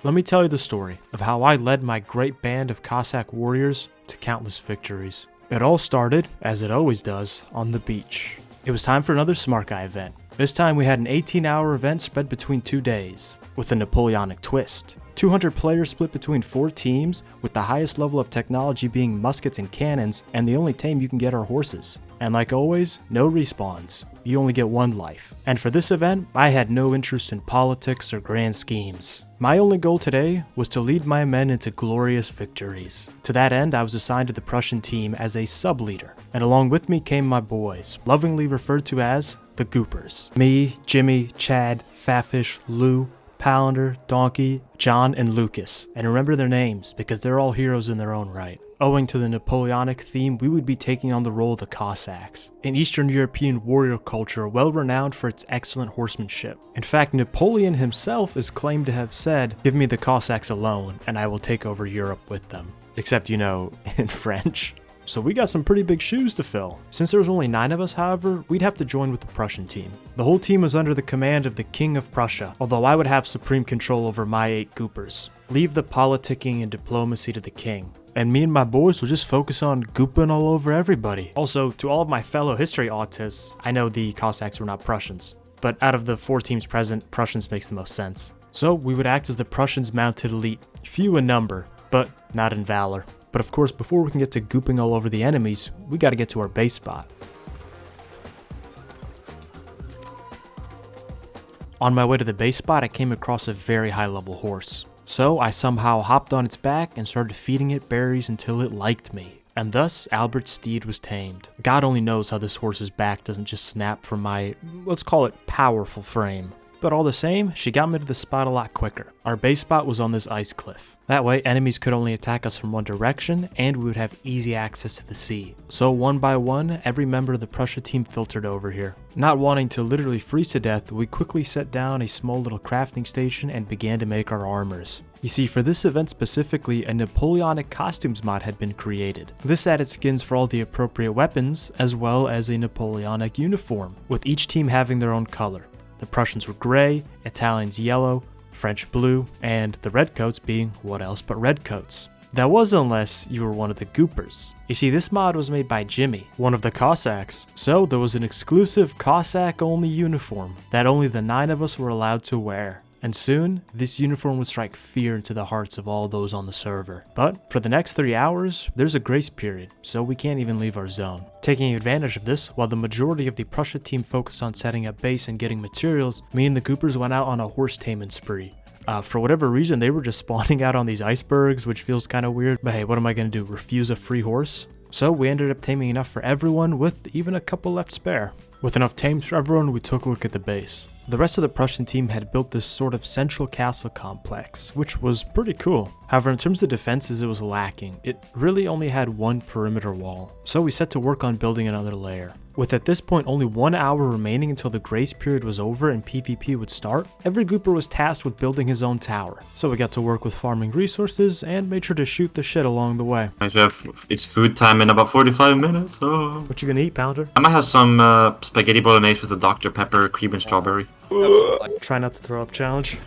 Let me tell you the story of how I led my great band of Cossack warriors to countless victories. It all started, as it always does, on the beach. It was time for another Smart Guy event. This time we had an 18-hour event spread between 2 days, with a Napoleonic twist. 200 players split between 4 teams, with the highest level of technology being muskets and cannons, and the only tame you can get are horses. And like always, no respawns. You only get 1 life. And for this event, I had no interest in politics or grand schemes. My only goal today was to lead my men into glorious victories. To that end, I was assigned to the Prussian team as a sub-leader, and along with me came my boys, lovingly referred to as the Goopers. Me, Jimmy, Chad, Fatfish, Lou, Palander, Donkey, John, and Lucas. And remember their names, because they're all heroes in their own right. Owing to the Napoleonic theme, we would be taking on the role of the Cossacks, an Eastern European warrior culture well renowned for its excellent horsemanship. In fact, Napoleon himself is claimed to have said, "Give me the Cossacks alone, and I will take over Europe with them." Except, you know, in French. So we got some pretty big shoes to fill. Since there was only 9 of us, however, we'd have to join with the Prussian team. The whole team was under the command of the King of Prussia, although I would have supreme control over my 8 Goopers. Leave the politicking and diplomacy to the king. And me and my boys will just focus on gooping all over everybody. Also, to all of my fellow history autists, I know the Cossacks were not Prussians, but out of the 4 teams present, Prussians makes the most sense. So we would act as the Prussians' mounted elite, few in number, but not in valor. But of course, before we can get to gooping all over the enemies, we gotta get to our base spot. On my way to the base spot, I came across a very high level horse. So I somehow hopped on its back and started feeding it berries until it liked me. And thus, Albert's steed was tamed. God only knows how this horse's back doesn't just snap from my, let's call it, powerful frame. But all the same, she got me to the spot a lot quicker. Our base spot was on this ice cliff. That way, enemies could only attack us from one direction, and we would have easy access to the sea. So one by one, every member of the Prussia team filtered over here. Not wanting to literally freeze to death, we quickly set down a small little crafting station and began to make our armors. You see, for this event specifically, a Napoleonic costumes mod had been created. This added skins for all the appropriate weapons, as well as a Napoleonic uniform, with each team having their own color. The Prussians were gray, Italians yellow, French blue, and the redcoats being what else but redcoats. That was unless you were one of the Goopers. You see, this mod was made by Jimmy, one of the Cossacks, so there was an exclusive Cossack-only uniform that only the 9 of us were allowed to wear. And soon, this uniform would strike fear into the hearts of all those on the server. But for the next 3 hours, there's a grace period, so we can't even leave our zone. Taking advantage of this, while the majority of the Prussia team focused on setting up base and getting materials, me and the Goopers went out on a horse taming spree. For whatever reason, they were just spawning out on these icebergs, which feels kind of weird, but hey, what am I going to do, refuse a free horse? So we ended up taming enough for everyone, with even a couple left spare. With enough tames for everyone, we took a look at the base. The rest of the Prussian team had built this sort of central castle complex, which was pretty cool. However, in terms of defenses, it was lacking. It really only had 1 perimeter wall. So we set to work on building another layer. With at this point only 1 hour remaining until the grace period was over and PvP would start, every Gooper was tasked with building his own tower. So we got to work with farming resources and made sure to shoot the shit along the way. It's food time in about 45 minutes. Oh. What you gonna eat, Pounder? I might have some spaghetti bolognese with the Dr. Pepper, cream and strawberry. Try not to throw up challenge.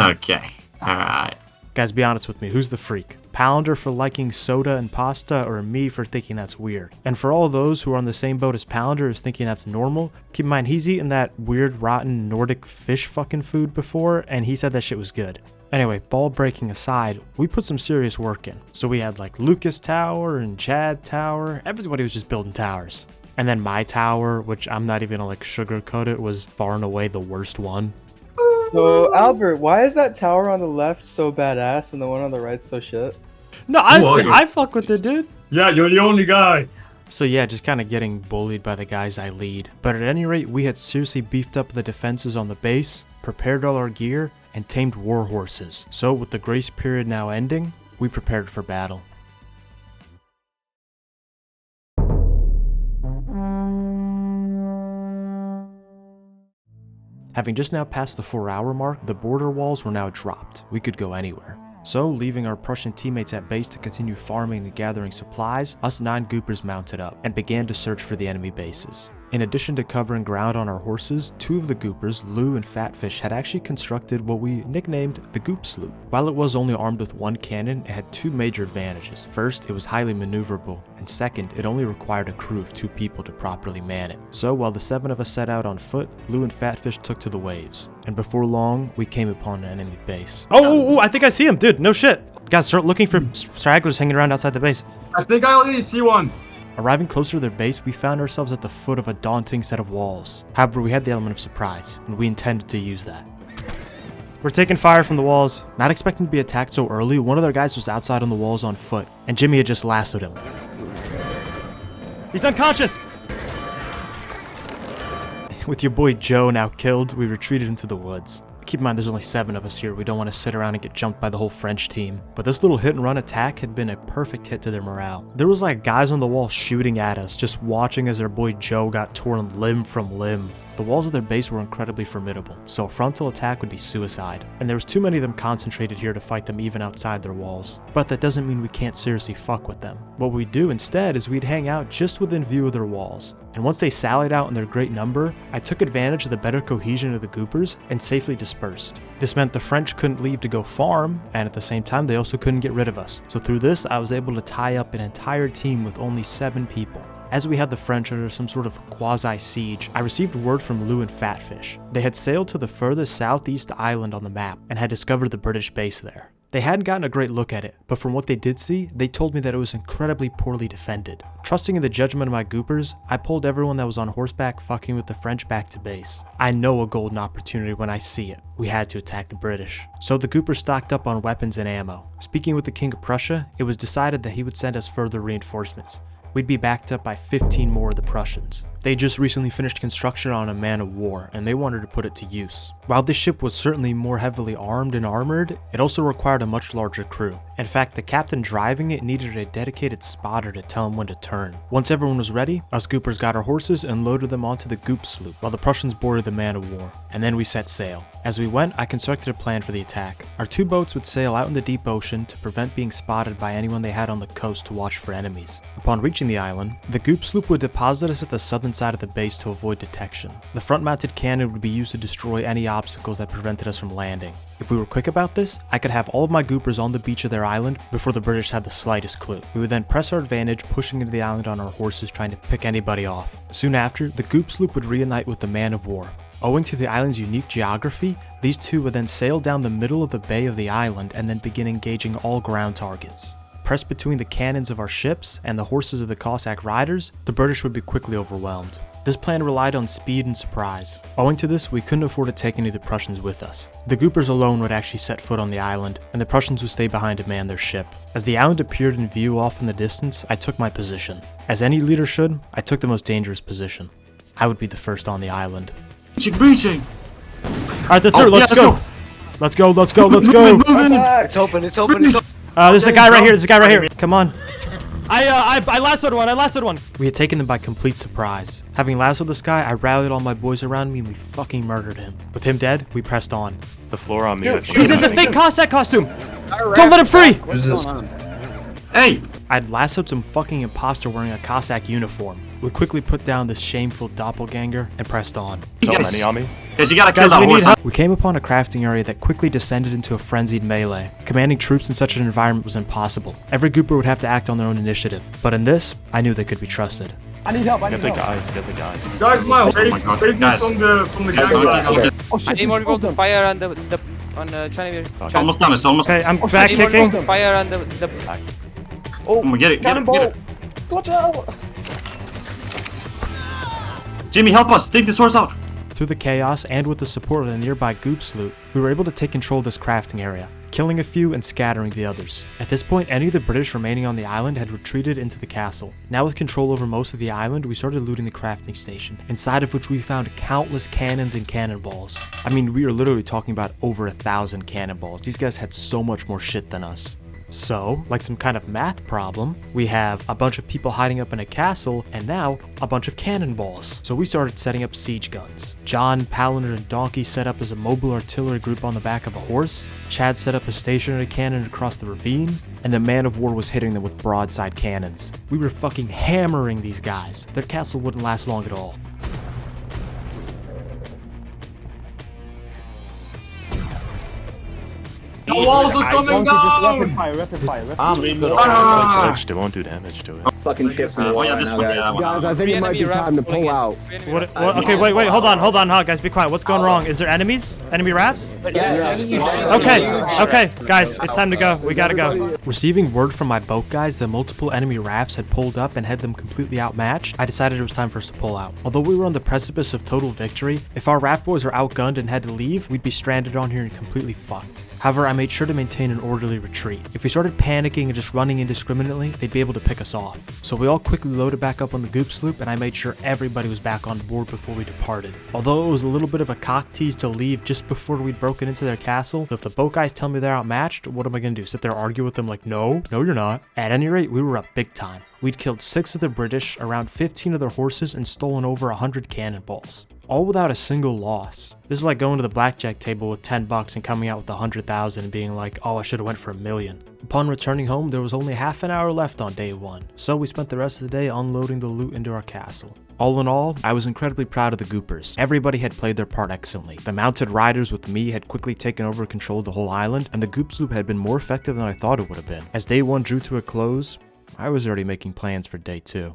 Okay, alright. Guys, be honest with me, who's the freak? Pounder for liking soda and pasta, or me for thinking that's weird? And for all those who are on the same boat as Pounder is thinking that's normal, keep in mind he's eaten that weird rotten Nordic fish fucking food before, and he said that shit was good. Anyway, ball breaking aside, we put some serious work in. So we had like Lucas Tower and Chad Tower, everybody was just building towers. And then my tower, which I'm not even gonna like sugarcoat it, was far and away the worst one. So, Albert, why is that tower on the left so badass and the one on the right so shit? No, I fuck with it, dude. Yeah, you're the only guy. So yeah, just kind of getting bullied by the guys I lead. But at any rate, we had seriously beefed up the defenses on the base, prepared all our gear, and tamed war horses. So with the grace period now ending, we prepared for battle. Having just now passed the 4-hour mark, the border walls were now dropped. We could go anywhere. So, leaving our Prussian teammates at base to continue farming and gathering supplies, us 9 Goopers mounted up and began to search for the enemy bases. In addition to covering ground on our horses, two of the Goopers, Lou and Fatfish, had actually constructed what we nicknamed the Goop Sloop. While it was only armed with one cannon, it had two major advantages. First, it was highly maneuverable, and second, it only required a crew of 2 people to properly man it. So while the 7 of us set out on foot, Lou and Fatfish took to the waves. And before long, we came upon an enemy base. Oh, I think I see him, dude, no shit. Guys, start looking for stragglers hanging around outside the base. I think I already see one. Arriving closer to their base, we found ourselves at the foot of a daunting set of walls. However, we had the element of surprise, and we intended to use that. We're taking fire from the walls. Not expecting to be attacked so early, one of their guys was outside on the walls on foot, and Jimmy had just lassoed him. He's unconscious! With your boy Joe now killed, we retreated into the woods. Keep in mind there's only 7 of us here, we don't want to sit around and get jumped by the whole French team. But this little hit and run attack had been a perfect hit to their morale. There was like guys on the wall shooting at us, just watching as their boy Joe got torn limb from limb. The walls of their base were incredibly formidable, so a frontal attack would be suicide, and there was too many of them concentrated here to fight them even outside their walls. But that doesn't mean we can't seriously fuck with them. What we'd do instead is we'd hang out just within view of their walls, and once they sallied out in their great number, I took advantage of the better cohesion of the Goopers and safely dispersed. This meant the French couldn't leave to go farm, and at the same time they also couldn't get rid of us. So through this, I was able to tie up an entire team with only 7 people. As we had the French under some sort of quasi-siege, I received word from Lou and Fatfish. They had sailed to the furthest southeast island on the map and had discovered the British base there. They hadn't gotten a great look at it, but from what they did see, they told me that it was incredibly poorly defended. Trusting in the judgment of my Goopers, I pulled everyone that was on horseback fucking with the French back to base. I know a golden opportunity when I see it. We had to attack the British. So the Goopers stocked up on weapons and ammo. Speaking with the King of Prussia, it was decided that he would send us further reinforcements. We'd be backed up by 15 more of the Prussians. They just recently finished construction on a man of war, and they wanted to put it to use. While this ship was certainly more heavily armed and armored, it also required a much larger crew. In fact, the captain driving it needed a dedicated spotter to tell him when to turn. Once everyone was ready, us Goopers got our horses and loaded them onto the Goop Sloop, while the Prussians boarded the man of war. And then we set sail. As we went, I constructed a plan for the attack. Our 2 boats would sail out in the deep ocean to prevent being spotted by anyone they had on the coast to watch for enemies. Upon reaching the island, the Goop Sloop would deposit us at the southern side of the base to avoid detection. The front-mounted cannon would be used to destroy any obstacles that prevented us from landing. If we were quick about this, I could have all of my Goopers on the beach of their island before the British had the slightest clue. We would then press our advantage, pushing into the island on our horses trying to pick anybody off. Soon after, the Goop Sloop would reunite with the man of war. Owing to the island's unique geography, these 2 would then sail down the middle of the bay of the island and then begin engaging all ground targets. Pressed between the cannons of our ships and the horses of the Cossack riders, the British would be quickly overwhelmed. This plan relied on speed and surprise. Owing to this, we couldn't afford to take any of the Prussians with us. The Goopers alone would actually set foot on the island, and the Prussians would stay behind to man their ship. As the island appeared in view off in the distance, I took my position. As any leader should, I took the most dangerous position. I would be the first on the island. Breaching! Alright, let's go! Let's go! It's open. There's a guy right here, Come on. I lassoed one. We had taken them by complete surprise. Having lassoed this guy, I rallied all my boys around me and we fucking murdered him. With him dead, we pressed on. The floor on me. This is a fake Cossack costume! Don't let him free! What's going on? Hey! I'd lassoed some fucking imposter wearing a Cossack uniform. We quickly put down this shameful doppelganger and pressed on. So many on me. Guys, you gotta kill that we need horse. help. We came upon a crafting area that quickly descended into a frenzied melee. Commanding troops in such an environment was impossible. Every Gooper would have to act on their own initiative. But in this, I knew they could be trusted. I need help. Get the guys. Guys, my God, save me guys. from the Guys, gang. Oh shit, I need more he's people to open. fire on the China. It's almost done, it's almost. Okay, I'm I back need more kicking. people to fire on the Oh, Get it. cannonball. Watch out. Jimmy, help us! Dig this horse out! Through the chaos and with the support of the nearby Goop Sloop, we were able to take control of this crafting area, killing a few and scattering the others. At this point, any of the British remaining on the island had retreated into the castle. Now with control over most of the island, we started looting the crafting station, inside of which we found countless cannons and cannonballs. I mean, we are literally talking about over 1,000 cannonballs. These guys had so much more shit than us. So, like some kind of math problem, we have a bunch of people hiding up in a castle, and now a bunch of cannonballs. So we started setting up siege guns. John, Palantir, and Donkey set up as a mobile artillery group on the back of a horse. Chad set up a stationary cannon across the ravine, and the man of war was hitting them with broadside cannons. We were fucking hammering these guys. Their castle wouldn't last long at all. walls are coming down! It won't do damage to it. Fucking ships in the Oh wall yeah, right this now, one. guys. Yeah, Guys, I think it might be time to pull out. Okay, wait, hold on, guys, be quiet. What's going wrong? Is there enemies? Enemy rafts? Okay, guys, it's time to go. We gotta go. Receiving word from my boat guys that multiple enemy rafts had pulled up and had them completely outmatched, I decided it was time for us to pull out. Although we were on the precipice of total victory, if our raft boys were outgunned and had to leave, we'd be stranded on here and completely fucked. However, I made sure to maintain an orderly retreat. If we started panicking and just running indiscriminately, they'd be able to pick us off. So we all quickly loaded back up on the goop sloop, and I made sure everybody was back on board before we departed. Although it was a little bit of a cock tease to leave just before we'd broken into their castle, so if the boat guys tell me they're outmatched, what am I gonna do? Sit there argue with them like, no, you're not. At any rate, we were up big time. We'd killed 6 of the British, around 15 of their horses, and stolen over 100 cannonballs. All without a single loss. This is like going to the blackjack table with $10 and coming out with 100,000 and being like, oh, I should have went for $1 million. Upon returning home, there was only half an hour left on day 1, so we spent the rest of the day unloading the loot into our castle. All in all, I was incredibly proud of the Goopers. Everybody had played their part excellently. The mounted riders with me had quickly taken over control of the whole island, and the Goop Sloop had been more effective than I thought it would have been. As day 1 drew to a close, I was already making plans for day 2.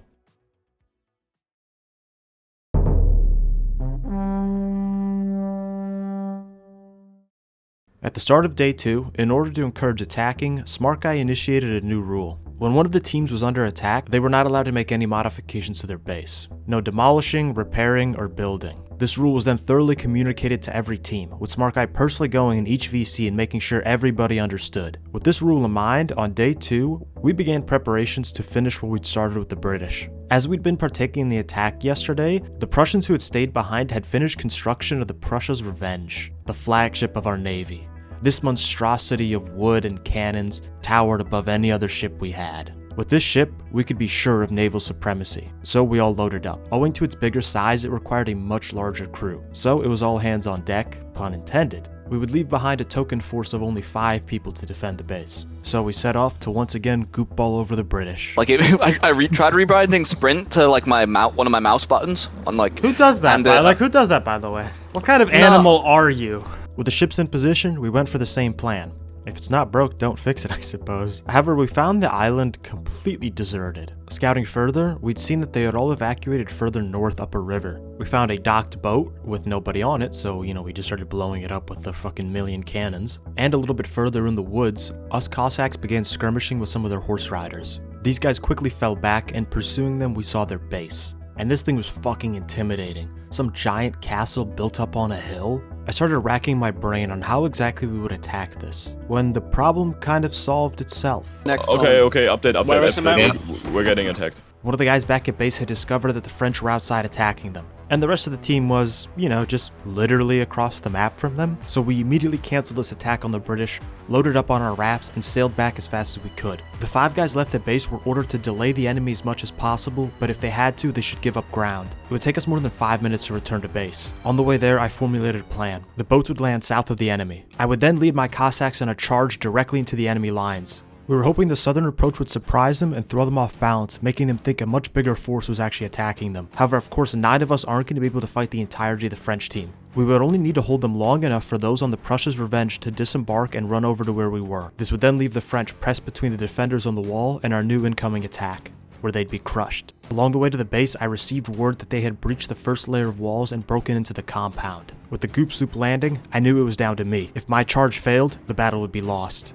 At the start of day 2, in order to encourage attacking, Smart Guy initiated a new rule. When one of the teams was under attack, they were not allowed to make any modifications to their base. No demolishing, repairing, or building. This rule was then thoroughly communicated to every team, with Smart Guy personally going in each VC and making sure everybody understood. With this rule in mind, on day 2, we began preparations to finish what we'd started with the British. As we'd been partaking in the attack yesterday, the Prussians who had stayed behind had finished construction of the Prussia's Revenge, the flagship of our navy. This monstrosity of wood and cannons towered above any other ship we had. With this ship, we could be sure of naval supremacy, so we all loaded up. Owing to its bigger size, it required a much larger crew, so it was all hands on deck, pun intended. We would leave behind a token force of only 5 people to defend the base. So we set off to once again goop all over the British. Like, I tried rebranding sprint to like one of my mouse buttons on like. Who does that? Who does that, by the way? What kind of animal are you? With the ships in position, we went for the same plan. If it's not broke, don't fix it, I suppose. However, we found the island completely deserted. Scouting further, we'd seen that they had all evacuated further north up a river. We found a docked boat with nobody on it, so, we just started blowing it up with the fucking million cannons. And a little bit further in the woods, us Cossacks began skirmishing with some of their horse riders. These guys quickly fell back, and pursuing them, we saw their base. And this thing was fucking intimidating. Some giant castle built up on a hill. I started racking my brain on how exactly we would attack this, when the problem kind of solved itself. Okay, update. We're getting attacked. One of the guys back at base had discovered that the French were outside attacking them, and the rest of the team was, just literally across the map from them. So we immediately canceled this attack on the British, loaded up on our rafts, and sailed back as fast as we could. The 5 guys left at base were ordered to delay the enemy as much as possible, but if they had to, they should give up ground. It would take us more than 5 minutes to return to base. On the way there, I formulated a plan. The boats would land south of the enemy. I would then lead my Cossacks on a charge directly into the enemy lines. We were hoping the southern approach would surprise them and throw them off balance, making them think a much bigger force was actually attacking them. However, of course, 9 of us aren't going to be able to fight the entirety of the French team. We would only need to hold them long enough for those on the Prussia's Revenge to disembark and run over to where we were. This would then leave the French pressed between the defenders on the wall and our new incoming attack, where they'd be crushed. Along the way to the base, I received word that they had breached the first layer of walls and broken into the compound. With the goop sloop landing, I knew it was down to me. If my charge failed, the battle would be lost.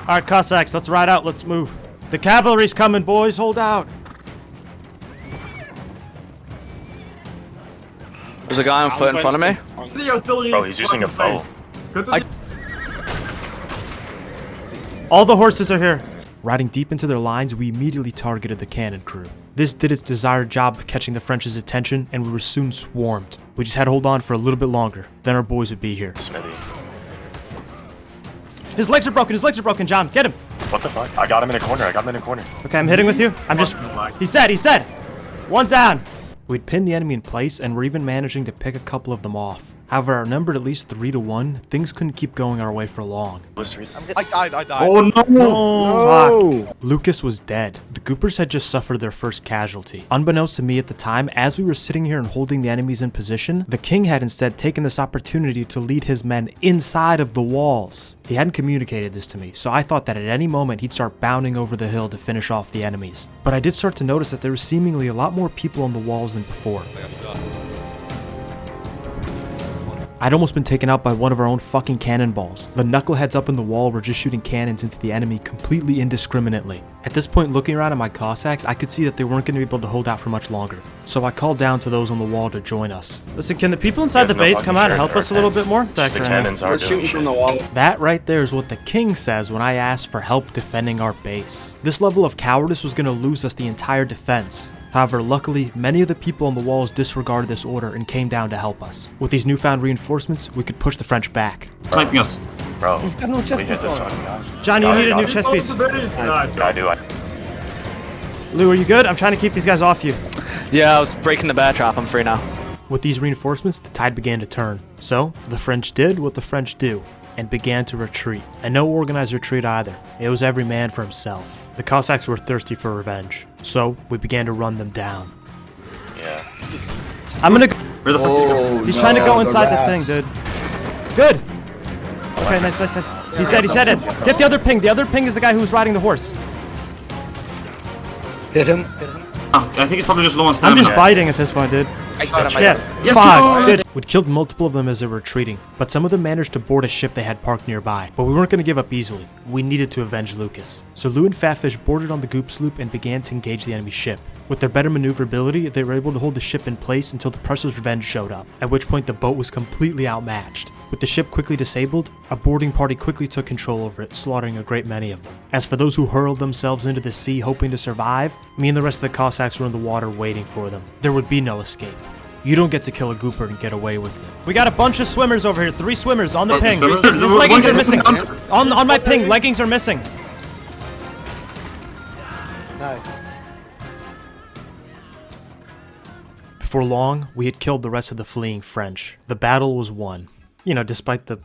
Alright, Cossacks, let's ride out, let's move. The cavalry's coming, boys, hold out. There's a guy on foot in front of me. Bro, he's using a bow. All the horses are here. Riding deep into their lines, we immediately targeted the cannon crew. This did its desired job of catching the French's attention, and we were soon swarmed. We just had to hold on for a little bit longer, then our boys would be here. Smithy. His legs are broken, John, get him! What the fuck? I got him in a corner, Okay, I'm hitting with you. He's dead! 1 down! We'd pinned the enemy in place, and were even managing to pick a couple of them off. However, outnumbered at least 3-1, things couldn't keep going our way for long. I died. Oh no! Fuck. Lucas was dead. The Goopers had just suffered their first casualty. Unbeknownst to me at the time, as we were sitting here and holding the enemies in position, the king had instead taken this opportunity to lead his men inside of the walls. He hadn't communicated this to me, so I thought that at any moment he'd start bounding over the hill to finish off the enemies. But I did start to notice that there was seemingly a lot more people on the walls than before. I'd almost been taken out by one of our own fucking cannonballs. The knuckleheads up in the wall were just shooting cannons into the enemy completely indiscriminately. At this point, looking around at my Cossacks, I could see that they weren't going to be able to hold out for much longer. So I called down to those on the wall to join us. Listen, can the people inside the base come out and help us a little bit more? The cannons are shooting from the wall. That right there is what the king says when I asked for help defending our base. This level of cowardice was going to lose us the entire defense. However, luckily, many of the people on the walls disregarded this order and came down to help us. With these newfound reinforcements, we could push the French back. Sniping us. Bro, He's got no chest piece on. John, you need a new chest piece. I do. Lou, are you good? I'm trying to keep these guys off you. Yeah, I was breaking the bat trap. I'm free now. With these reinforcements, the tide began to turn. So, the French did what the French do, and began to retreat. And no organized retreat either. It was every man for himself. The Cossacks were thirsty for revenge, so we began to run them down. Yeah. I'm gonna go. Where the fuck did you go? He's trying to go inside the thing, dude. Good. Okay, nice. He said it. Get the other ping. The other ping is the guy who was riding the horse. Hit him. I think he's probably just low on I'm stamina. just biting at this point, dude. I got him. Yeah, Yes, fuck. dude. Dude. We'd killed multiple of them as they were retreating, but some of them managed to board a ship they had parked nearby. But we weren't going to give up easily. We needed to avenge Lucas. So Lou and Fatfish boarded on the Goop sloop and began to engage the enemy ship. With their better maneuverability, they were able to hold the ship in place until the Prussia's revenge showed up, at which point the boat was completely outmatched. With the ship quickly disabled, a boarding party quickly took control over it, slaughtering a great many of them. As for those who hurled themselves into the sea hoping to survive, me and the rest of the Cossacks were in the water waiting for them. There would be no escape. You don't get to kill a Gooper and get away with it. We got a bunch of swimmers over here, 3 swimmers on the ping. His leggings are missing. On my ping, leggings are missing. Nice. Before long, we had killed the rest of the fleeing French. The battle was won. You know, despite the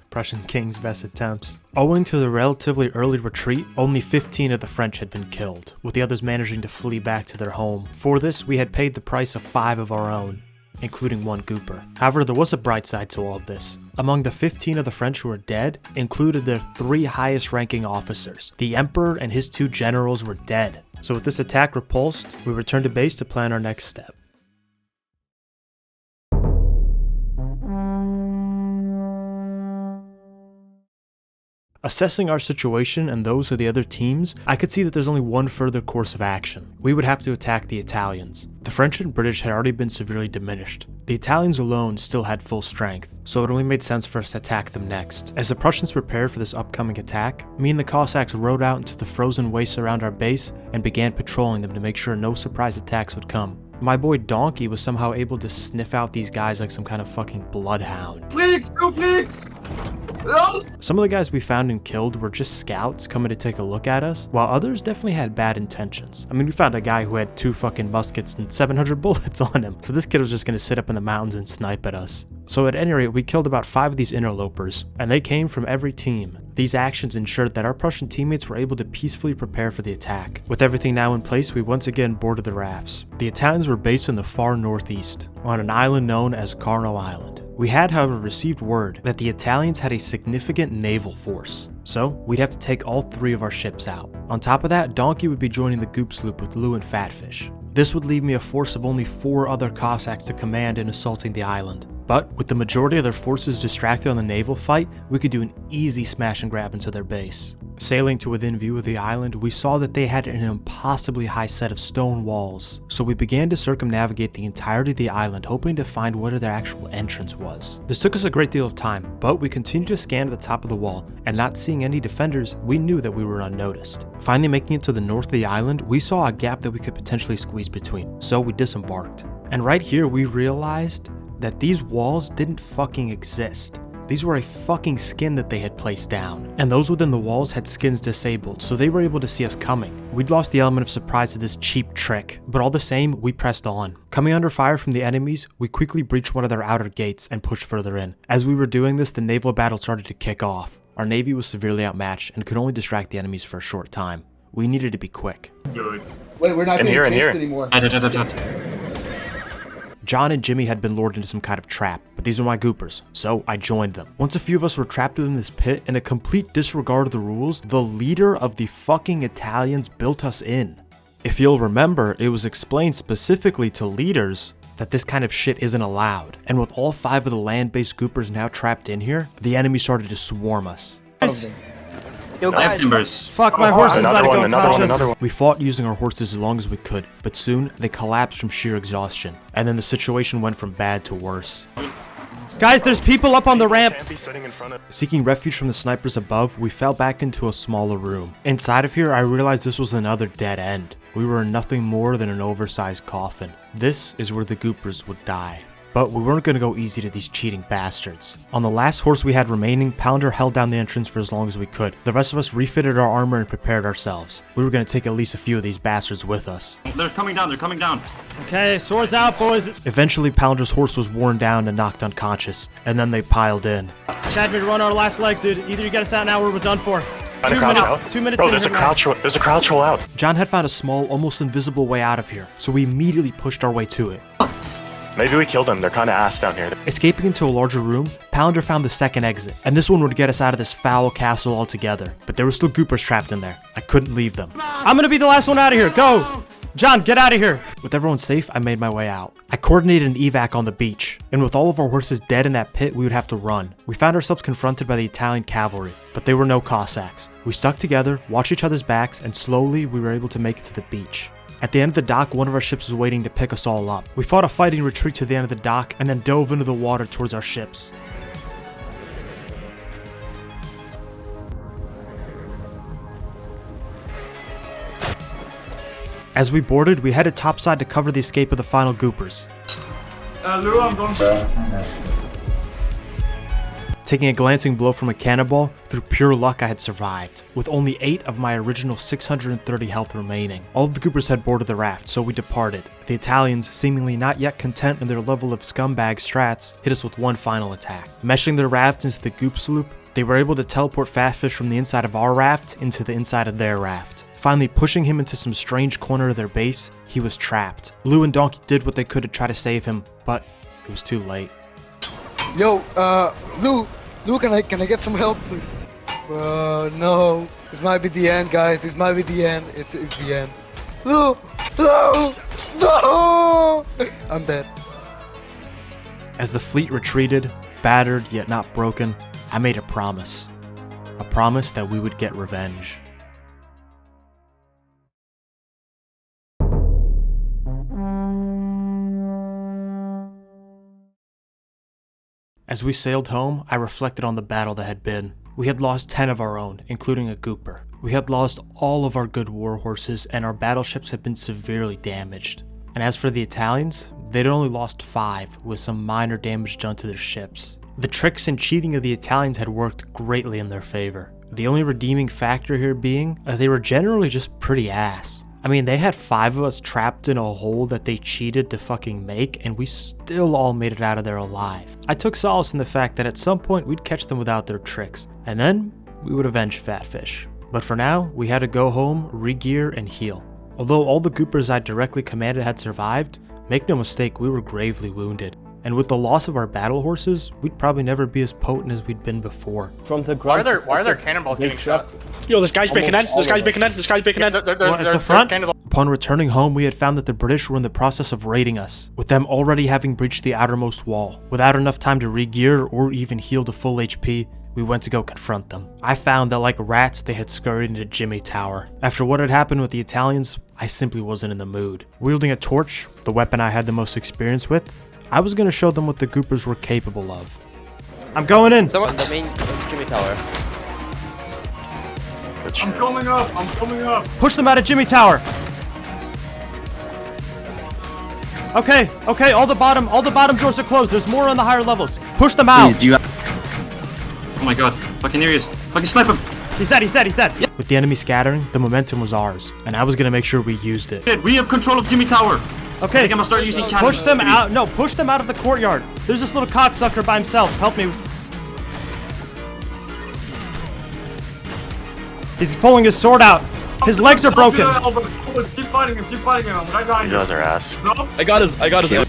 Prussian king's best attempts. Owing to the relatively early retreat, only 15 of the French had been killed, with the others managing to flee back to their home. For this, we had paid the price of 5 of our own, including 1 Gooper. However, there was a bright side to all of this. Among the 15 of the French who were dead, included their 3 highest ranking officers. The Emperor and his 2 generals were dead. So with this attack repulsed, we returned to base to plan our next step. Assessing our situation and those of the other teams, I could see that there's only one further course of action. We would have to attack the Italians. The French and British had already been severely diminished. The Italians alone still had full strength, so it only made sense for us to attack them next. As the Prussians prepared for this upcoming attack, me and the Cossacks rode out into the frozen wastes around our base and began patrolling them to make sure no surprise attacks would come. My boy Donkey was somehow able to sniff out these guys like some kind of fucking bloodhound. Some of the guys we found and killed were just scouts coming to take a look at us, while others definitely had bad intentions. I mean, we found a guy who had 2 fucking muskets and 700 bullets on him, so this kid was just gonna sit up in the mountains and snipe at us. So at any rate, we killed about 5 of these interlopers, and they came from every team. These actions ensured that our Prussian teammates were able to peacefully prepare for the attack. With everything now in place, we once again boarded the rafts. The Italians were based in the far northeast, on an island known as Carno Island. We had, however, received word that the Italians had a significant naval force, so we'd have to take all 3 of our ships out. On top of that, Donkey would be joining the Goop sloop with Lou and Fatfish. This would leave me a force of only 4 other Cossacks to command in assaulting the island. But with the majority of their forces distracted on the naval fight, we could do an easy smash and grab into their base. Sailing to within view of the island, we saw that they had an impossibly high set of stone walls, so we began to circumnavigate the entirety of the island, hoping to find where their actual entrance was. This took us a great deal of time, but we continued to scan at the top of the wall, and not seeing any defenders, we knew that we were unnoticed. Finally making it to the north of the island, we saw a gap that we could potentially squeeze between, so we disembarked. And right here we realized that these walls didn't fucking exist. These were a fucking skin that they had placed down, and those within the walls had skins disabled, so they were able to see us coming. We'd lost the element of surprise to this cheap trick, but all the same, we pressed on. Coming under fire from the enemies, we quickly breached one of their outer gates and pushed further in. As we were doing this, the naval battle started to kick off. Our navy was severely outmatched and could only distract the enemies for a short time. We needed to be quick. Good. Wait, we're not getting chased anymore. John and Jimmy had been lured into some kind of trap, but these were my goopers, so I joined them. Once a few of us were trapped within this pit, in a complete disregard of the rules, the leader of the fucking Italians built us in. If you'll remember, it was explained specifically to leaders that this kind of shit isn't allowed, and with all 5 of the land-based goopers now trapped in here, the enemy started to swarm us. Yo, guys. Fuck, my horse is about to go another unconscious. one. We fought using our horses as long as we could, but soon they collapsed from sheer exhaustion, and then the situation went from bad to worse. Guys, there's people up on the ramp! Seeking refuge from the snipers above, we fell back into a smaller room. Inside of here, I realized this was another dead end. We were in nothing more than an oversized coffin. This is where the goopers would die. But we weren't going to go easy to these cheating bastards. On the last horse we had remaining, Pounder held down the entrance for as long as we could. The rest of us refitted our armor and prepared ourselves. We were going to take at least a few of these bastards with us. They're coming down. Okay, swords out, boys. Eventually, Pounder's horse was worn down and knocked unconscious, and then they piled in. Sad me to run our last legs, dude. Either you get us out now or we're done for. 2 minutes. Bro, there's a crouch roll out. John had found a small, almost invisible way out of here, so we immediately pushed our way to it. Maybe we killed them. They're kind of ass down here. Escaping into a larger room, Pounder found the second exit, and this one would get us out of this foul castle altogether. But there were still goopers trapped in there. I couldn't leave them. I'm gonna be the last one out of here. Go! John, get out of here! With everyone safe, I made my way out. I coordinated an evac on the beach, and with all of our horses dead in that pit, we would have to run. We found ourselves confronted by the Italian cavalry, but they were no Cossacks. We stuck together, watched each other's backs, and slowly we were able to make it to the beach. At the end of the dock, one of our ships was waiting to pick us all up. We fought a fighting retreat to the end of the dock and then dove into the water towards our ships. As we boarded, we headed topside to cover the escape of the final goopers. Lou, I'm going. Taking a glancing blow from a cannonball, through pure luck I had survived, with only 8 of my original 630 health remaining. All of the goopers had boarded the raft, so we departed. The Italians, seemingly not yet content in their level of scumbag strats, hit us with one final attack. Meshing their raft into the goop sloop, they were able to teleport Fatfish from the inside of our raft into the inside of their raft. Finally pushing him into some strange corner of their base, he was trapped. Lou and Donkey did what they could to try to save him, but it was too late. Yo, Lou, can I get some help, please? No. This might be the end, guys. This might be the end. It's the end. Lou! No! I'm dead. As the fleet retreated, battered yet not broken, I made a promise. A promise that we would get revenge. As we sailed home, I reflected on the battle that had been. We had lost 10 of our own, including a gooper. We had lost all of our good war horses, and our battleships had been severely damaged. And as for the Italians, they'd only lost 5, with some minor damage done to their ships. The tricks and cheating of the Italians had worked greatly in their favor. The only redeeming factor here being, they were generally just pretty ass. I mean, they had 5 of us trapped in a hole that they cheated to fucking make, and we still all made it out of there alive. I took solace in the fact that at some point we'd catch them without their tricks, and then we would avenge Fatfish. But for now, we had to go home, re-gear, and heal. Although all the goopers I directly commanded had survived, make no mistake, we were gravely wounded. And with the loss of our battle horses, we'd probably never be as potent as we'd been before. From the ground. Why are there cannonballs getting shot? Yo, this guy's breaking in. This guy's breaking in. At the front? Upon returning home, we had found that the British were in the process of raiding us, with them already having breached the outermost wall. Without enough time to re-gear or even heal to full HP, we went to go confront them. I found that like rats, they had scurried into Jimmy Tower. After what had happened with the Italians, I simply wasn't in the mood. Wielding a torch, the weapon I had the most experience with, I was gonna show them what the goopers were capable of. I'm going in! Someone the main Jimmy Tower. I'm coming up. Push them out of Jimmy Tower! Okay, all the bottom doors are closed. There's more on the higher levels. Push them out! my god. Fucking here he is. Fucking snipe him. He's dead, he's dead, he's dead. Yeah. With the enemy scattering, the momentum was ours, and I was gonna make sure we used it. We have control of Jimmy Tower. Okay. I think I'm gonna start using cannons. Push them out. No, push them out of the courtyard. There's this little cocksucker by himself. Help me. He's pulling his sword out. His legs are broken. Keep fighting him, keep fighting him. Right behind You guys are ass. No? I got his.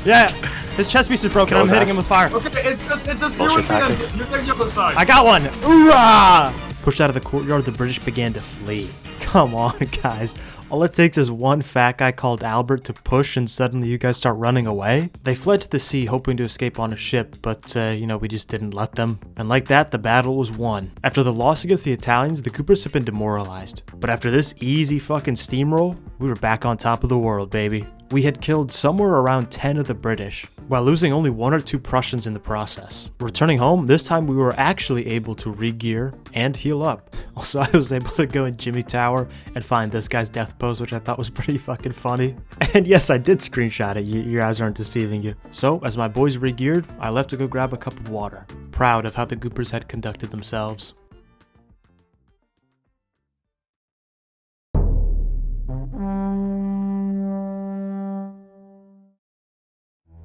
Yeah, his chest piece is broken. I'm hitting him with fire. Okay, it's just you Bullshit and me. tactics. You take the other side. I got one. Hoorah! Pushed out of the courtyard, the British began to flee. Come on, guys. All it takes is one fat guy called Albert to push and suddenly you guys start running away. They fled to the sea hoping to escape on a ship, but, you know, we just didn't let them. And like that, the battle was won. After the loss against the Italians, the Goopers have been demoralized. But after this easy fucking steamroll, we were back on top of the world, baby. We had killed somewhere around 10 of the British, while losing only 1 or 2 Prussians in the process. Returning home, this time we were actually able to re-gear and heal up. Also, I was able to go in Jimmy Tower and find this guy's death pose, which I thought was pretty fucking funny. And yes, I did screenshot it, your eyes aren't deceiving you. So, as my boys re-geared, I left to go grab a cup of water, proud of how the Goopers had conducted themselves.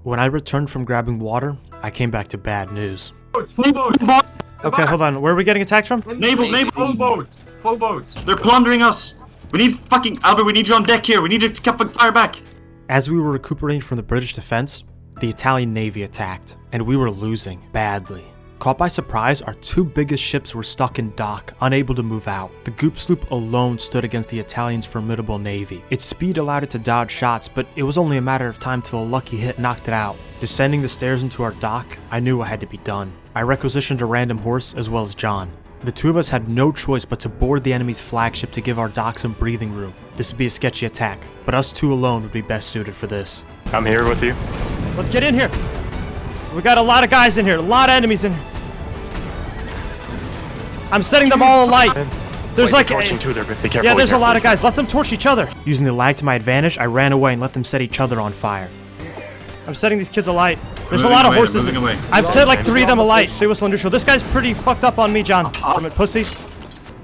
When I returned from grabbing water, I came back to bad news. Full boat. Okay, hold on. Where are we getting attacked from? Naval. Full boats. Full boats. They're plundering us. We need fucking Albert. We need you on deck here. We need you to fucking fire back. As we were recuperating from the British defense, the Italian Navy attacked, and we were losing badly. Caught by surprise, our 2 biggest ships were stuck in dock, unable to move out. The Goop sloop alone stood against the Italians' formidable navy. Its speed allowed it to dodge shots, but it was only a matter of time till a lucky hit knocked it out. Descending the stairs into our dock, I knew what had to be done. I requisitioned a random horse as well as John. The 2 of us had no choice but to board the enemy's flagship to give our dock some breathing room. This would be a sketchy attack, but us 2 alone would be best suited for this. I'm here with you. Let's get in here! We got a lot of guys in here, a lot of enemies in here. I'm setting them all alight. There's Wait, like they're torching too. Be careful. yeah, there's be a lot careful. of guys. Let them torch each other. Using the lag to my advantage, I ran away and let them set each other on fire. I'm setting these kids alight. There's a lot of horses. I've set like 3 of them alight. They whistle neutral. This guy's pretty fucked up on me, John. Damn it, pussies.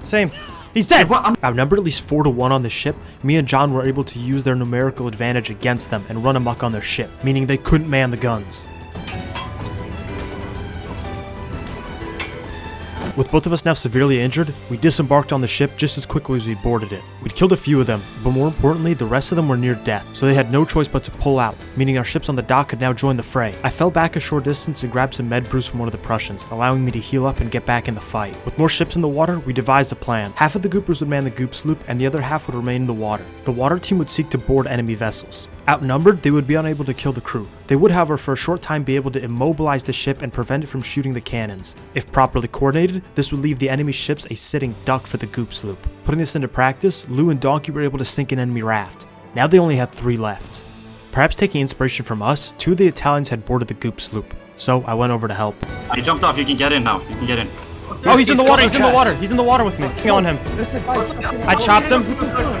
Same. He's dead. Outnumbered at least 4 to 1 on the ship, me and John were able to use their numerical advantage against them and run amok on their ship, meaning they couldn't man the guns. With both of us now severely injured, we disembarked on the ship just as quickly as we boarded it. We'd killed a few of them, but more importantly, the rest of them were near death, so they had no choice but to pull out, meaning our ships on the dock could now join the fray. I fell back a short distance and grabbed some med brews from one of the Prussians, allowing me to heal up and get back in the fight. With more ships in the water, we devised a plan. Half of the Goopers would man the Goop sloop, and the other half would remain in the water. The water team would seek to board enemy vessels. Outnumbered, they would be unable to kill the crew. They would, however, for a short time be able to immobilize the ship and prevent it from shooting the cannons. If properly coordinated, this would leave the enemy ships a sitting duck for the Goop sloop. Putting this into practice, Lou and Donkey were able to sink an enemy raft. Now they only had 3 left. Perhaps taking inspiration from us, 2 of the Italians had boarded the Goop sloop, so I went over to help. I jumped off. You can get in now. You can get in. Oh, he's in the water, he's in the water, he's in the water with me. Hang on him. I chopped him.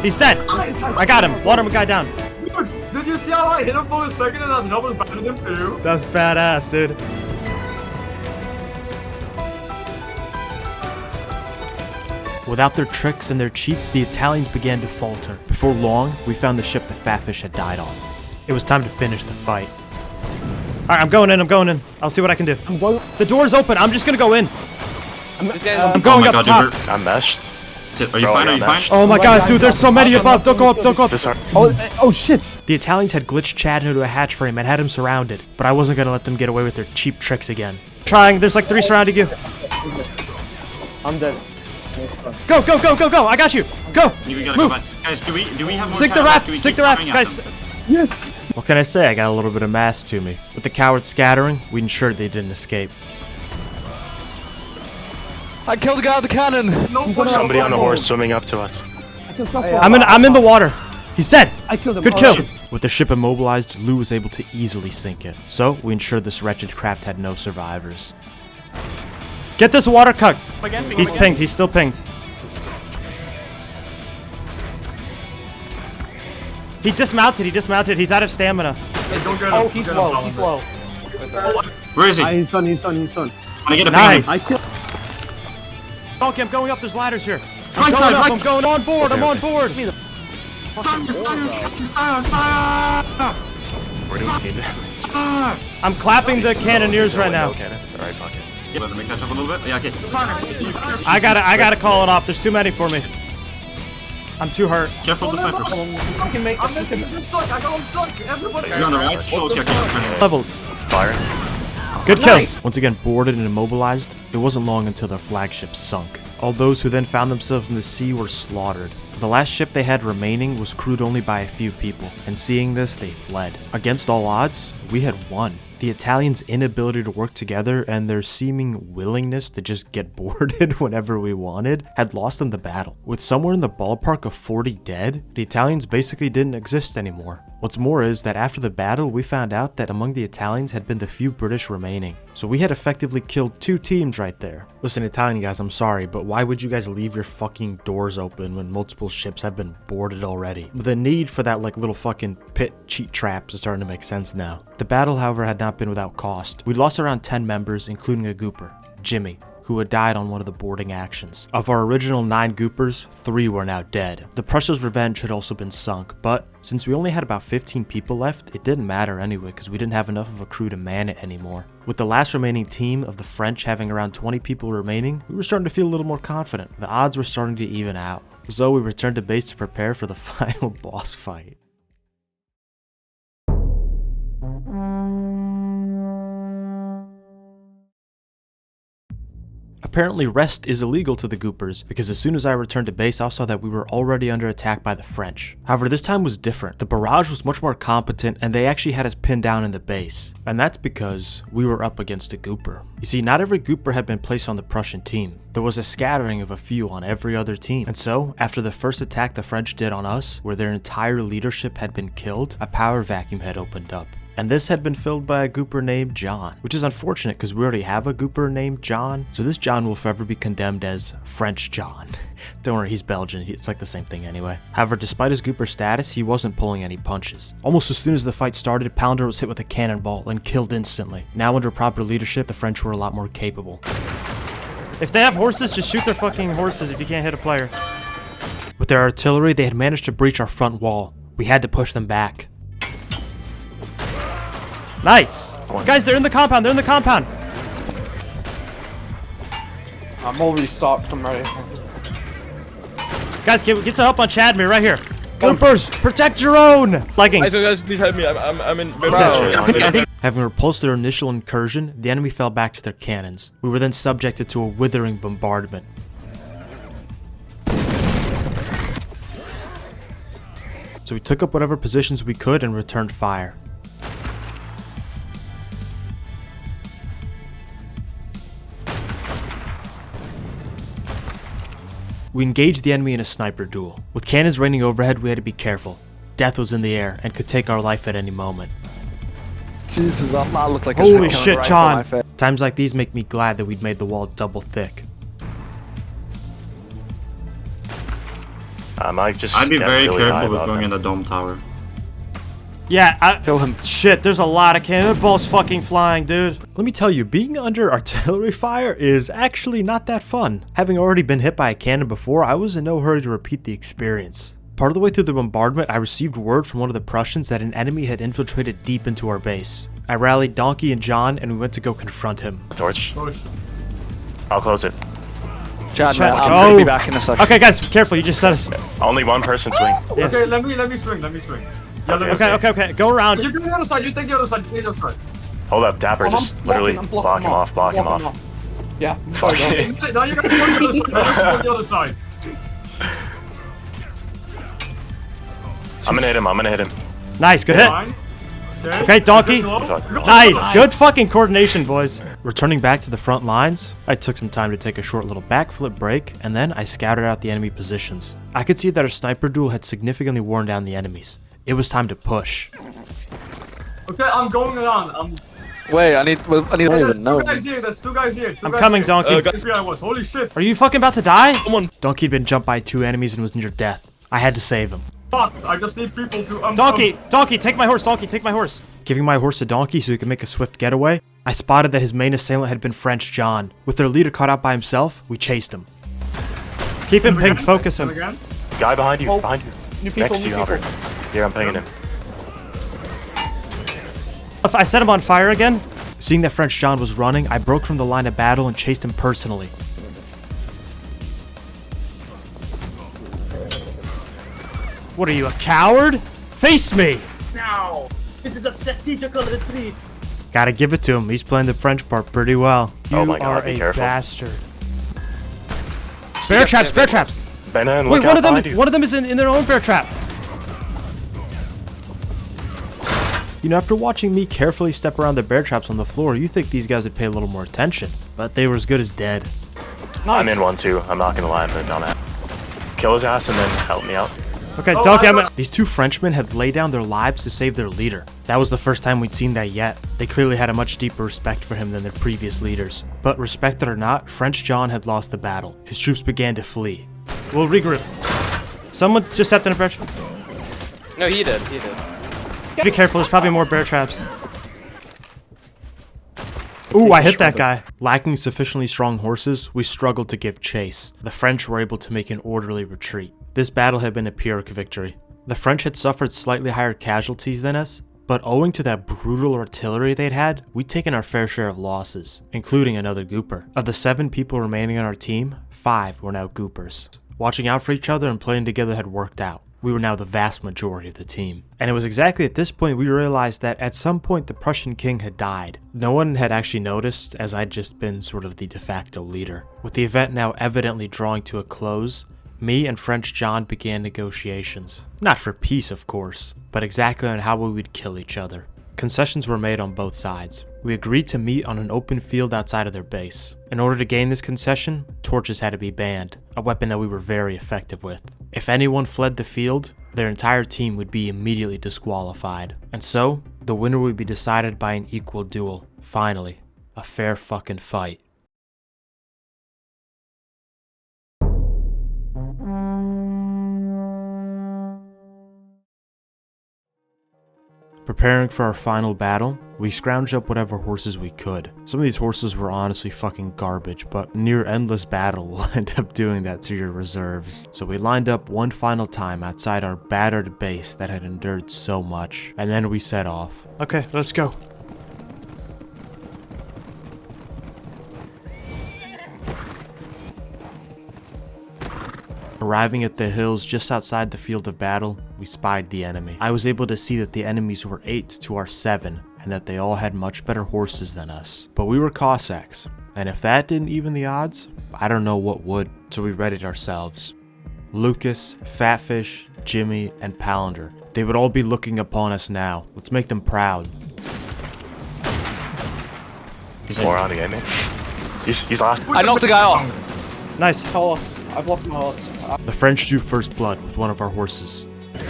He's dead. I got him. Water my guy down. Dude, did you see how I hit him for a second and that double battered him too? That was badass, dude. Without their tricks and their cheats, the Italians began to falter. Before long, we found the ship the Fatfish had died on. It was time to finish the fight. Alright, I'm going in. I'll see what I can do. The door's open, I'm just gonna go in. I'm going up top. I'm meshed. Are you fine? Are you fine? Oh my god, dude, there's so many above. Don't go up, don't go up. Oh shit. The Italians had glitched Chad into a hatch frame and had him surrounded, but I wasn't gonna let them get away with their cheap tricks again. Trying, there's like 3 surrounding you. I'm dead. Go, I got you. Go. We gotta Move. go back. Guys, do we have more Sink the cannons? raft, Do we sink keep the raft, firing at guys. them? Yes. What can I say? I got a little bit of mass to me. With the cowards scattering, we ensured they didn't escape. I killed the guy with the cannon. Somebody on a horse swimming up to us. I'm in the water. He's dead. I killed him. Good kill. With the ship immobilized, Lou was able to easily sink it. So we ensured this wretched craft had no survivors. Get this water cuck. He's pinged. He's still pinged. He dismounted. He's out of stamina. Oh, he's low. He's low. Where is he? He's done. Can I get a Nice. ping? Donkey, I'm going up. There's ladders here. Right side, right. I'm going on board. I'm on board. Fire! We're doing team. I'm clapping the cannoneers right now. Alright, fuck it. Yeah, let me catch up a little bit. Yeah, okay. I gotta call it off. There's too many for me. I'm too hurt. Careful of the snipers. You can make it. I'm stuck. I got him stuck. Everybody. You're on the right? Oh, okay, okay. Leveled. Fire. Good kill. Once again boarded and immobilized, it wasn't long until their flagship sunk. All those who then found themselves in the sea were slaughtered. The last ship they had remaining was crewed only by a few people, and seeing this, they fled. Against all odds, we had won. The Italians' inability to work together and their seeming willingness to just get boarded whenever we wanted had lost them the battle. With somewhere in the ballpark of 40 dead, the Italians basically didn't exist anymore. What's more is that after the battle, we found out that among the Italians had been the few British remaining. So we had effectively killed 2 teams right there. Listen, Italian guys, I'm sorry, but why would you guys leave your fucking doors open when multiple ships have been boarded already? The need for that like little fucking pit cheat traps is starting to make sense now. The battle, however, had not been without cost. We lost around 10 members, including a gooper, Jimmy, who had died on one of the boarding actions. Of our original 9 goopers, 3 were now dead. The Prussia's Revenge had also been sunk, but since we only had about 15 people left, it didn't matter anyway because we didn't have enough of a crew to man it anymore. With the last remaining team of the French having around 20 people remaining, we were starting to feel a little more confident. The odds were starting to even out. So we returned to base to prepare for the final boss fight. Apparently rest is illegal to the goopers, because as soon as I returned to base I saw that we were already under attack by the French. However, this time was different. The barrage was much more competent and they actually had us pinned down in the base. And that's because we were up against a gooper. You see, not every gooper had been placed on the Prussian team. There was a scattering of a few on every other team. And so, after the first attack the French did on us, where their entire leadership had been killed, a power vacuum had opened up. And this had been filled by a gooper named John, which is unfortunate because we already have a gooper named John, so this John will forever be condemned as French John. Don't worry, he's Belgian, it's like the same thing anyway. However, despite his gooper status, he wasn't pulling any punches. Almost as soon as the fight started, Pounder was hit with a cannonball and killed instantly. Now under proper leadership, the French were a lot more capable. If they have horses, just shoot their fucking horses if you can't hit a player. With their artillery, they had managed to breach our front wall. We had to push them back. Nice! Guys, they're in the compound, they're in the compound! I'm already stocked, I'm ready. Guys, get some help on Chadmere right here. Goopers, protect your own! Leggings. Guys, please help me. I'm in. I think Having repulsed their initial incursion, the enemy fell back to their cannons. We were then subjected to a withering bombardment. So we took up whatever positions we could and returned fire. We engaged the enemy in a sniper duel. With cannons raining overhead, we had to be careful. Death was in the air and could take our life at any moment. Jesus, I look like a Holy shotgun shit, rifle John! on my face. Times like these make me glad that we'd made the wall double thick. I might just I'd be get very really high careful with about going them. in the dome tower. Yeah, Kill him. Shit, there's a lot of cannonballs fucking flying, dude. Let me tell you, being under artillery fire is actually not that fun. Having already been hit by a cannon before, I was in no hurry to repeat the experience. Part of the way through the bombardment, I received word from one of the Prussians that an enemy had infiltrated deep into our base. I rallied Donkey and John, and we went to go confront him. Torch. I'll close it. Chad, Chad, man, I'm oh. gonna be back in a second. Okay, guys, careful, you just said us. Only one person swing. Yeah. Okay, let me swing. Yeah, Okay, go around. You go the other side. You take the other side. You take the other side. Hold up, Dapper, I'm just blocking, literally I'm block him off, block him blocking off. Yeah. Fuck Sorry, it. Now you guys go the other side. Now you go the other side. I'm gonna hit him. Nice, good hit. Fine. Okay, Donkey. Look, Nice, good fucking coordination, boys. Returning back to the front lines, I took some time to take a short little backflip break, and then I scouted out the enemy positions. I could see that our sniper duel had significantly worn down the enemies. It was time to push. Okay, I'm going around. Wait, I need There's to know. two guys here. There's two guys here. I'm coming, Donkey. Holy shit. Are you fucking about to die? Donkey had been jumped by 2 enemies and was near death. I had to save him. Fuck, I just need people to Donkey, take my horse, Donkey, take my horse. Giving my horse to Donkey so he could make a swift getaway, I spotted that his main assailant had been French John. With their leader caught out by himself, we chased him. Keep him pinged, focus him. Again? Guy behind you, Oh, behind you. New people, Next to new you, people. Albert. Here, I'm pinging him. If I set him on fire again, seeing that French John was running, I broke from the line of battle and chased him personally. What are you, a coward? Face me! Now, this is a strategical retreat. Gotta give it to him. He's playing the French part pretty well. You Oh my God, are be a careful. bastard. Bear traps, bear traps. Ben, Wait, look out behind you. one of them is in their own bear trap. You know, after watching me carefully step around the bear traps on the floor, you think these guys would pay a little more attention, but they were as good as dead. I'm in one too. I'm not gonna lie, I'm in on that. Kill his ass and then help me out. Okay, These two Frenchmen had laid down their lives to save their leader. That was the first time we'd seen that yet. They clearly had a much deeper respect for him than their previous leaders. But respect it or not, French John had lost the battle. His troops began to flee. We'll regroup. Someone just stepped in a bear trap. No, he did. He did. Be careful, there's probably more bear traps. Ooh, I hit that guy. Lacking sufficiently strong horses, we struggled to give chase. The French were able to make an orderly retreat. This battle had been a Pyrrhic victory. The French had suffered slightly higher casualties than us, but owing to that brutal artillery they'd had, we'd taken our fair share of losses, including another Gooper. Of the 7 people remaining on our team, 5 were now Goopers. Watching out for each other and playing together had worked out. We were now the vast majority of the team. And it was exactly at this point we realized that at some point the Prussian king had died. No one had actually noticed, as I'd just been sort of the de facto leader. With the event now evidently drawing to a close, me and French John began negotiations. Not for peace, of course, but exactly on how we would kill each other. Concessions were made on both sides. We agreed to meet on an open field outside of their base. In order to gain this concession, torches had to be banned, a weapon that we were very effective with. If anyone fled the field, their entire team would be immediately disqualified. And so, the winner would be decided by an equal duel. Finally, a fair fucking fight. Preparing for our final battle, we scrounged up whatever horses we could. Some of these horses were honestly fucking garbage, but near endless battle will end up doing that to your reserves. So we lined up one final time outside our battered base that had endured so much, and then we set off. Okay, let's go. Arriving at the hills just outside the field of battle, we spied the enemy. I was able to see that the enemies were 8 to our 7, and that they all had much better horses than us. But we were Cossacks, and if that didn't even the odds, I don't know what would, so we readied ourselves. Lucas, Fatfish, Jimmy, and Pounder. They would all be looking upon us now. Let's make them proud. He's more on the end. He's lost. I knocked the guy off. Nice. Horse. I've lost my horse. The French drew first blood with one of our horses.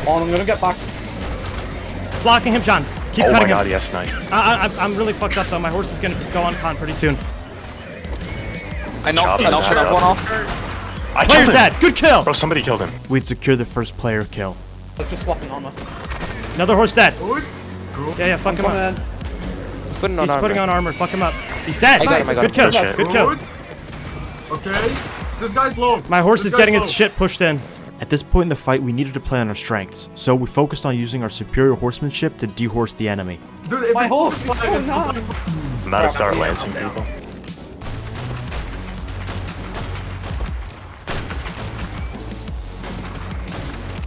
I'm gonna get back. Blocking him, John. Keep Oh cutting my god, him. yes, nice. I'm really fucked up though. My horse is gonna go on con pretty soon. I knocked Chop that that one up. off. I Player's killed him! dead. Good kill. Bro, somebody killed him. We'd secured the first player kill. I was just swapping armor. Another horse dead. Good. Cool. Yeah, fuck him up. Coming in. He's putting on He's armor. putting on armor. Fuck him up. He's dead. I got him, I got Good him. kill. Good Good kill. Good. Okay. This guy's low. My horse This is guy's getting low. its shit pushed in. At this point in the fight, we needed to play on our strengths, so we focused on using our superior horsemanship to dehorse the enemy. Dude, if My we- horse! if we- Oh, no. I'm about to start lancing people.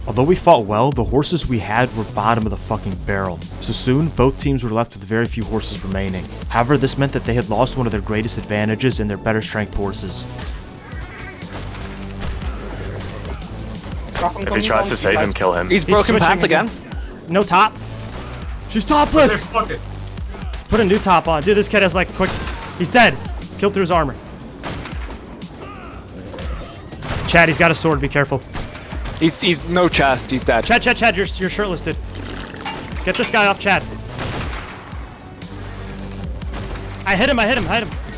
Although we fought well, the horses we had were bottom of the fucking barrel. So soon, both teams were left with very few horses remaining. However, this meant that they had lost one of their greatest advantages in their better strength horses. If he tries to save him, kill him. He's broken switching pants again. No top. She's Okay, topless! fuck it. Put a new top on. Dude, this kid has like quick... He's dead. Killed through his armor. Chad, he's got a sword. Be careful. He's no chest. He's dead. Chad, you're shirtless, dude. Get this guy off Chad. I hit him.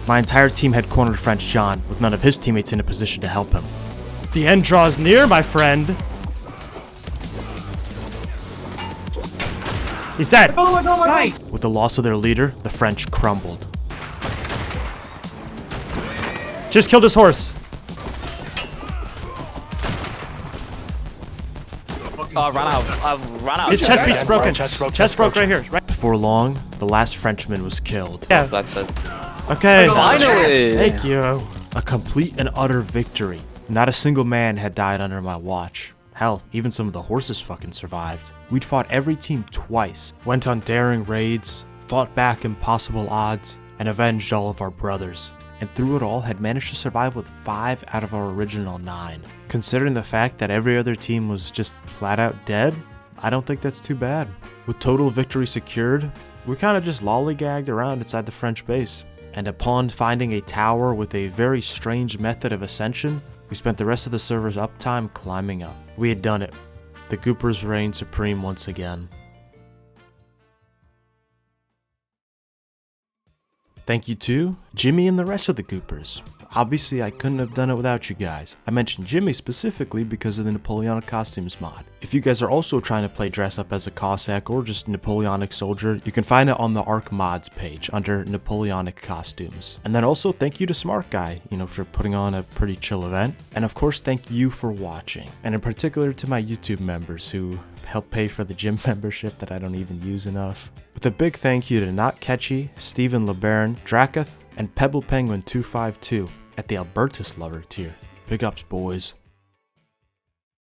My entire team had cornered French John, with none of his teammates in a position to help him. The end draws near, my friend. He's dead. Oh my god, Nice! With the loss of their leader, the French crumbled. Just killed his horse. Ran out. I've ran out. His chest piece is broken. Chest Broke right here. Right before long, the last Frenchman was killed. Yeah. That's it. Okay. Finally! Thank you. A complete and utter victory. Not a single man had died under my watch. Hell, even some of the horses fucking survived. We'd fought every team twice, went on daring raids, fought back impossible odds, and avenged all of our brothers. And through it all, had managed to survive with 5 out of our original 9. Considering the fact that every other team was just flat out dead, I don't think that's too bad. With total victory secured, we kinda just lollygagged around inside the French base. And upon finding a tower with a very strange method of ascension, we spent the rest of the server's uptime climbing up. We had done it. The Goopers reigned supreme once again. Thank you to Jimmy and the rest of the Goopers. Obviously, I couldn't have done it without you guys. I mentioned Jimmy specifically because of the Napoleonic costumes mod. If you guys are also trying to play dress up as a Cossack or just Napoleonic soldier, you can find it on the Arc Mods page under Napoleonic costumes. And then also thank you to Smart Guy, for putting on a pretty chill event. And of course, thank you for watching. And in particular to my YouTube members who help pay for the gym membership that I don't even use enough. With a big thank you to Not Catchy, Steven LeBaron, Drakath, and Pebble Penguin 252 at the Albertus Lover tier. Big ups, boys.